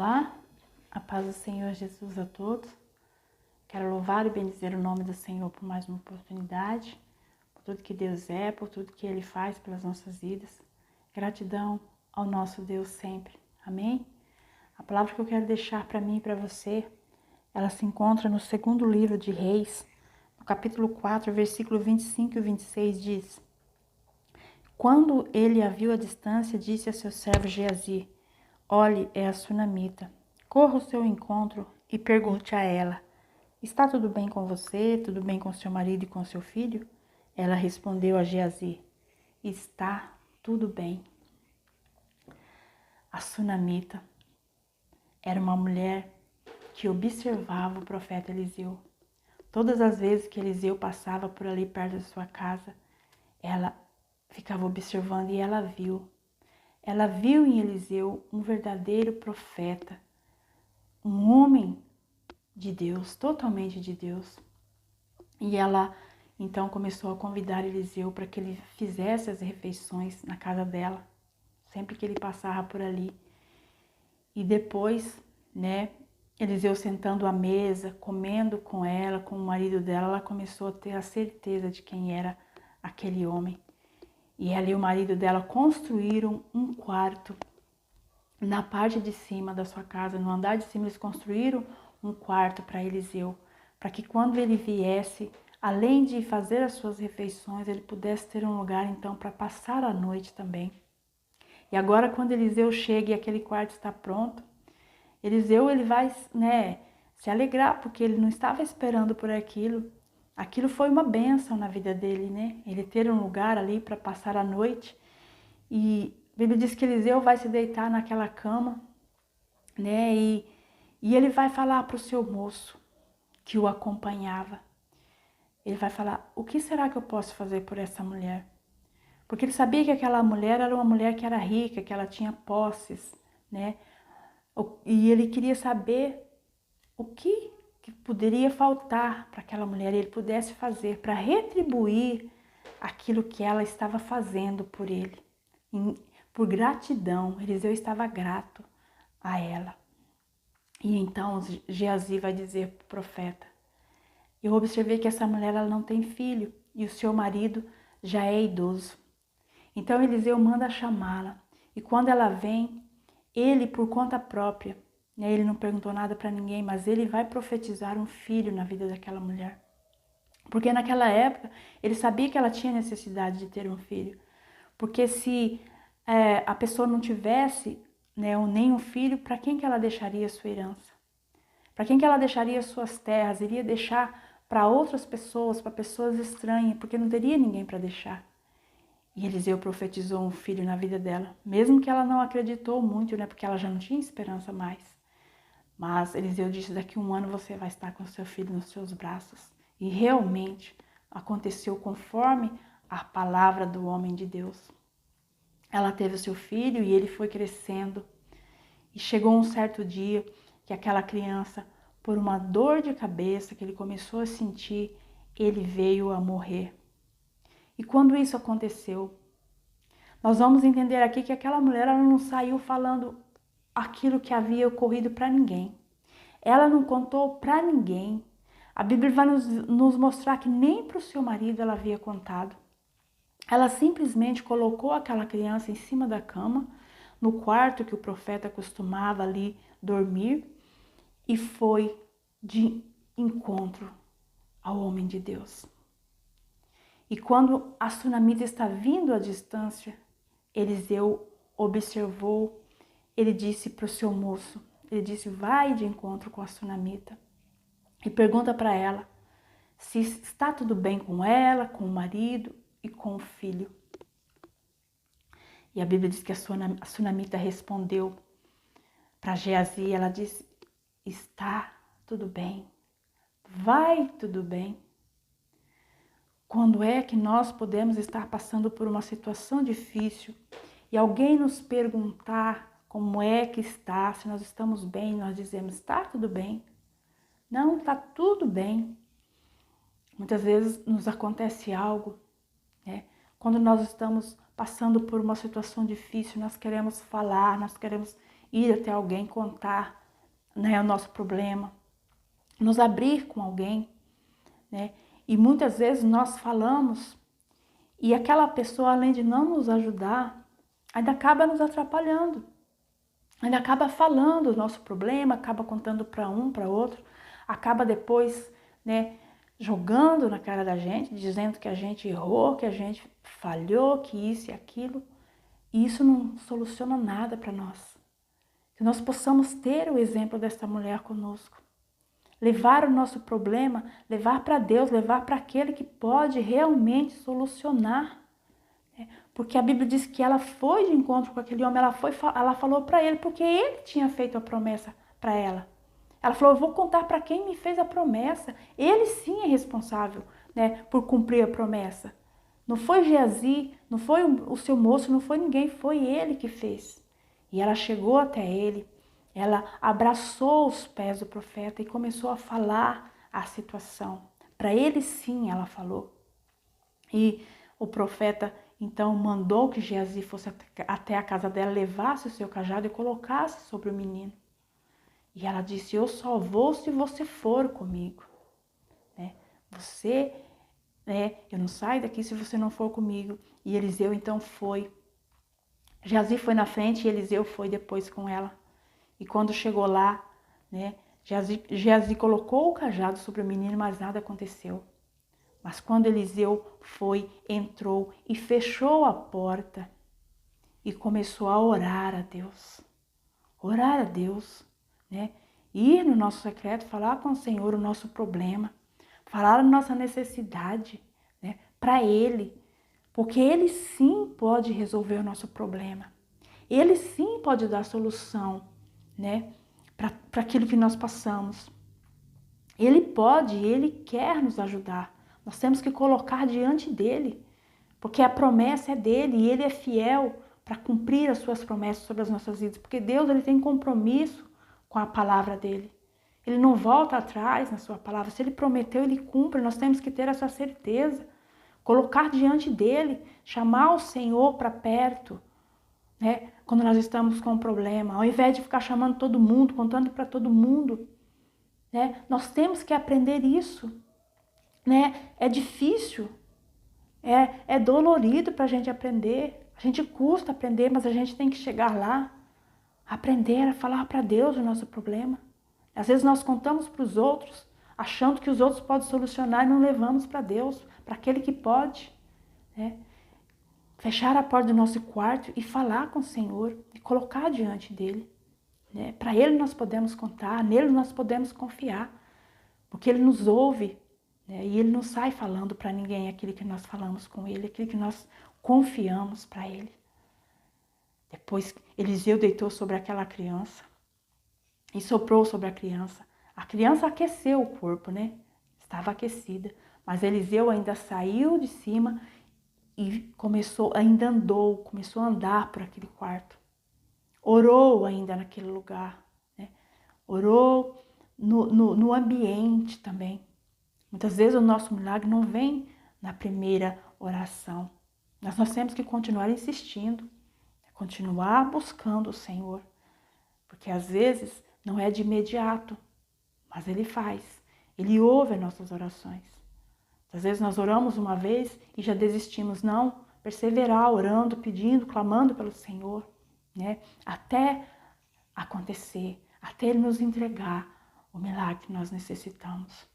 Olá, a paz do Senhor Jesus a todos. Quero louvar e bendizer o nome do Senhor por mais uma oportunidade, por tudo que Deus é, por tudo que Ele faz pelas nossas vidas. Gratidão ao nosso Deus sempre. Amém? A palavra que eu quero deixar para mim e para você, ela se encontra no segundo livro de Reis, no capítulo 4, versículo 25 e 26 diz: Quando ele a viu à distância, disse a seu servo Geazi: Olhe, é a sunamita. Corra ao seu encontro e pergunte a ela: Está tudo bem com você? Tudo bem com seu marido e com seu filho? Ela respondeu a Geazi: Está tudo bem. A sunamita era uma mulher que observava o profeta Eliseu. Todas as vezes que Eliseu passava por ali perto da sua casa, ela ficava observando e ela viu. Ela viu em Eliseu um verdadeiro profeta, um homem de Deus, totalmente de Deus. E ela então começou a convidar Eliseu para que ele fizesse as refeições na casa dela, sempre que ele passava por ali. E depois, Eliseu sentando à mesa, comendo com ela, com o marido dela, ela começou a ter a certeza de quem era aquele homem. E ela e o marido dela construíram um quarto na parte de cima da sua casa, no andar de cima eles construíram um quarto para Eliseu, para que quando ele viesse, além de fazer as suas refeições, ele pudesse ter um lugar então para passar a noite também. E agora quando Eliseu chega e aquele quarto está pronto, Eliseu ele vai, se alegrar porque ele não estava esperando por aquilo. Aquilo foi uma bênção na vida dele, Ele ter um lugar ali para passar a noite. E a Bíblia diz que Eliseu vai se deitar naquela cama, E ele vai falar para o seu moço que o acompanhava. Ele vai falar: o que será que eu posso fazer por essa mulher? Porque ele sabia que aquela mulher era uma mulher que era rica, que ela tinha posses, E ele queria saber o que poderia faltar para aquela mulher ele pudesse fazer para retribuir aquilo que ela estava fazendo por ele. Por gratidão, Eliseu estava grato a ela. E então Geazi vai dizer para o profeta: eu observei que essa mulher ela não tem filho e o seu marido já é idoso. Então Eliseu manda chamá-la e quando ela vem, ele por conta própria, ele não perguntou nada para ninguém, mas ele vai profetizar um filho na vida daquela mulher. Porque naquela época ele sabia que ela tinha necessidade de ter um filho. Porque se a pessoa não tivesse nenhum filho, para quem que ela deixaria sua herança? Para quem que ela deixaria suas terras? Iria deixar para outras pessoas, para pessoas estranhas, porque não teria ninguém para deixar. E Eliseu profetizou um filho na vida dela, mesmo que ela não acreditou muito, porque ela já não tinha esperança mais. Mas Eliseu disse: daqui a 1 ano você vai estar com seu filho nos seus braços. E realmente aconteceu conforme a palavra do homem de Deus. Ela teve o seu filho e ele foi crescendo. E chegou um certo dia que aquela criança, por uma dor de cabeça que ele começou a sentir, ele veio a morrer. E quando isso aconteceu, nós vamos entender aqui que aquela mulher ela não saiu falando aquilo que havia ocorrido para ninguém. Ela não contou para ninguém. A Bíblia vai nos mostrar que nem para o seu marido ela havia contado. Ela simplesmente colocou aquela criança em cima da cama, no quarto que o profeta costumava ali dormir, e foi de encontro ao homem de Deus. E quando a sunamita está vindo à distância, Eliseu observou, ele disse para o seu moço, ele disse: vai de encontro com a sunamita e pergunta para ela se está tudo bem com ela, com o marido e com o filho. E a Bíblia diz que a sunamita respondeu para Geazi, ela disse: está tudo bem, vai tudo bem. Quando é que nós podemos estar passando por uma situação difícil e alguém nos perguntar como é que está, se nós estamos bem, nós dizemos: está tudo bem. Não, está tudo bem. Muitas vezes nos acontece algo, Quando nós estamos passando por uma situação difícil, nós queremos falar, nós queremos ir até alguém contar, né, o nosso problema, nos abrir com alguém, né? E muitas vezes nós falamos e aquela pessoa, além de não nos ajudar, ainda acaba nos atrapalhando. Ainda acaba falando o nosso problema, acaba contando para um, para outro, acaba depois, né, jogando na cara da gente, dizendo que a gente errou, que a gente falhou, que isso e aquilo. E isso não soluciona nada para nós. Que nós possamos ter o exemplo desta mulher conosco. Levar o nosso problema, levar para Deus, levar para aquele que pode realmente solucionar. Porque a Bíblia diz que ela foi de encontro com aquele homem, ela falou para ele, porque ele tinha feito a promessa para ela. Ela falou, eu vou contar para quem me fez a promessa. Ele sim é responsável, né, por cumprir a promessa. Não foi Geazi, não foi o seu moço, não foi ninguém, foi ele que fez. E ela chegou até ele, ela abraçou os pés do profeta e começou a falar a situação. Para ele sim, ela falou. E o profeta então mandou que Geazi fosse até a casa dela, levasse o seu cajado e colocasse sobre o menino. E ela disse, eu só vou se você for comigo. Né? Eu não saio daqui se você não for comigo. E Eliseu então foi. Geazi foi na frente e Eliseu foi depois com ela. E quando chegou lá, né, Geazi colocou o cajado sobre o menino, mas nada aconteceu. Mas quando Eliseu foi, entrou e fechou a porta e começou a orar a Deus. Orar a Deus, né? Ir no nosso secreto, falar com o Senhor o nosso problema, falar a nossa necessidade, né? Para Ele. Porque Ele sim pode resolver o nosso problema. Ele sim pode dar solução, né? Para aquilo que nós passamos. Ele pode, Ele quer nos ajudar. Nós temos que colocar diante dele, porque a promessa é dele e ele é fiel para cumprir as suas promessas sobre as nossas vidas, porque Deus ele tem compromisso com a palavra dele. Ele não volta atrás na sua palavra. Se ele prometeu, ele cumpre. Nós temos que ter essa certeza. Colocar diante dele, chamar o Senhor para perto, né? Quando nós estamos com um problema, ao invés de ficar chamando todo mundo, contando para todo mundo, né? Nós temos que aprender isso. Né? É difícil, é dolorido para a gente aprender, a gente custa aprender, mas a gente tem que chegar lá, aprender a falar para Deus o nosso problema. Às vezes nós contamos para os outros, achando que os outros podem solucionar e não levamos para Deus, para aquele que pode. Né? Fechar a porta do nosso quarto e falar com o Senhor, e colocar diante dele. Né? Para Ele nós podemos contar, nele nós podemos confiar, porque Ele nos ouve. E ele não sai falando para ninguém aquilo que nós falamos com ele, aquilo que nós confiamos para ele. Depois Eliseu deitou sobre aquela criança e soprou sobre a criança. A criança aqueceu o corpo, né? Estava aquecida. Mas Eliseu ainda saiu de cima e ainda andou, começou a andar por aquele quarto. Orou ainda naquele lugar, né? Orou no ambiente também. Muitas vezes o nosso milagre não vem na primeira oração. Nós temos que continuar insistindo, continuar buscando o Senhor. Porque às vezes não é de imediato, mas Ele faz. Ele ouve as nossas orações. Às vezes nós oramos uma vez e já desistimos. Não, perseverar orando, pedindo, clamando pelo Senhor, né? Até acontecer, até Ele nos entregar o milagre que nós necessitamos.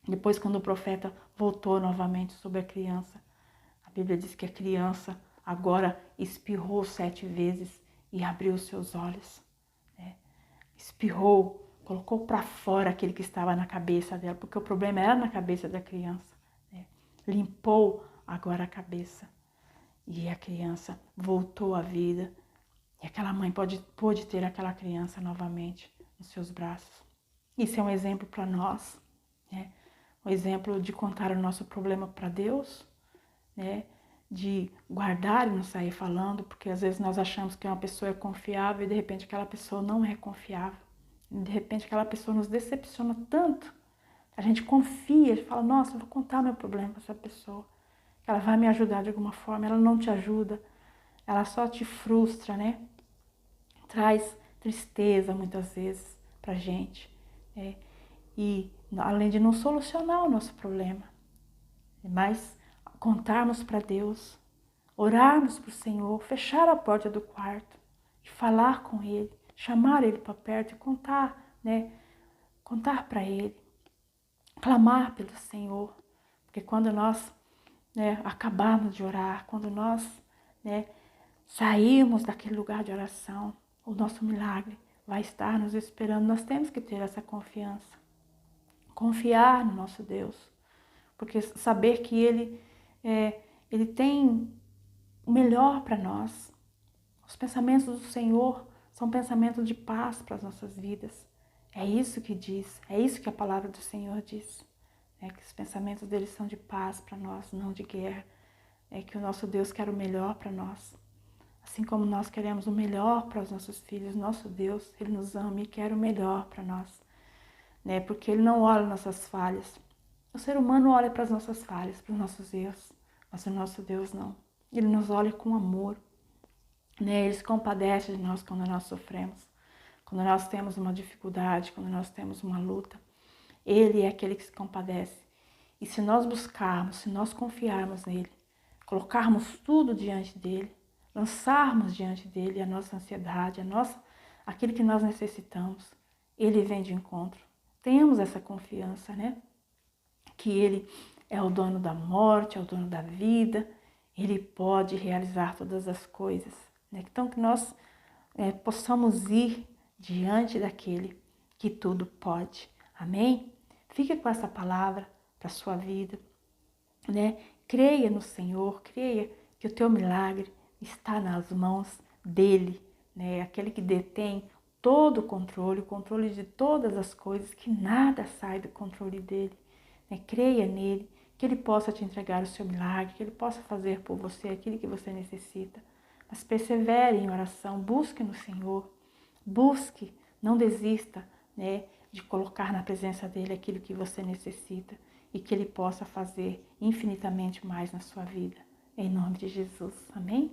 Depois, quando o profeta voltou novamente sobre a criança, a Bíblia diz que a criança agora espirrou 7 vezes e abriu os seus olhos. Né? Espirrou, colocou para fora aquele que estava na cabeça dela, porque o problema era na cabeça da criança. Né? Limpou agora a cabeça e a criança voltou à vida. E aquela mãe pôde ter aquela criança novamente nos seus braços. Isso é um exemplo para nós, né? Um exemplo de contar o nosso problema para Deus, né? De guardar e não sair falando, porque às vezes nós achamos que uma pessoa é confiável e de repente aquela pessoa não é confiável. E de repente aquela pessoa nos decepciona tanto. A gente confia, a gente fala, nossa, eu vou contar meu problema para essa pessoa. Ela vai me ajudar de alguma forma, ela não te ajuda, ela só te frustra, né? Traz tristeza muitas vezes pra gente, né? E além de não solucionar o nosso problema, mas contarmos para Deus, orarmos para o Senhor, fechar a porta do quarto e falar com Ele, chamar Ele para perto e contar, né? Contar para Ele, clamar pelo Senhor, porque quando nós, né, acabarmos de orar, quando nós, né, sairmos daquele lugar de oração, o nosso milagre vai estar nos esperando. Nós temos que ter essa confiança, confiar no nosso Deus, porque saber que Ele tem o melhor para nós. Os pensamentos do Senhor são pensamentos de paz para as nossas vidas. É isso que diz, é isso que a palavra do Senhor diz. É que os pensamentos dele são de paz para nós, não de guerra. É que o nosso Deus quer o melhor para nós. Assim como nós queremos o melhor para os nossos filhos, nosso Deus, Ele nos ama e quer o melhor para nós. Né? Porque Ele não olha nossas falhas. O ser humano olha para as nossas falhas, para os nossos erros, mas o nosso Deus não. Ele nos olha com amor. Né? Ele se compadece de nós quando nós sofremos, quando nós temos uma dificuldade, quando nós temos uma luta. Ele é aquele que se compadece. E se nós buscarmos, se nós confiarmos nele, colocarmos tudo diante dele, lançarmos diante dele a nossa ansiedade, aquilo que nós necessitamos, ele vem de encontro. Tenhamos essa confiança, né? Que ele é o dono da morte, é o dono da vida, ele pode realizar todas as coisas. Né? Então que nós possamos ir diante daquele que tudo pode. Amém? Fique com essa palavra para a sua vida, né? Creia no Senhor, creia que o teu milagre está nas mãos dele, né? Aquele que detém todo o controle de todas as coisas, que nada sai do controle dele. Né? Creia nele, que ele possa te entregar o seu milagre, que ele possa fazer por você aquilo que você necessita. Mas persevere em oração, busque no Senhor, busque, não desista, né, de colocar na presença dele aquilo que você necessita e que ele possa fazer infinitamente mais na sua vida. Em nome de Jesus. Amém?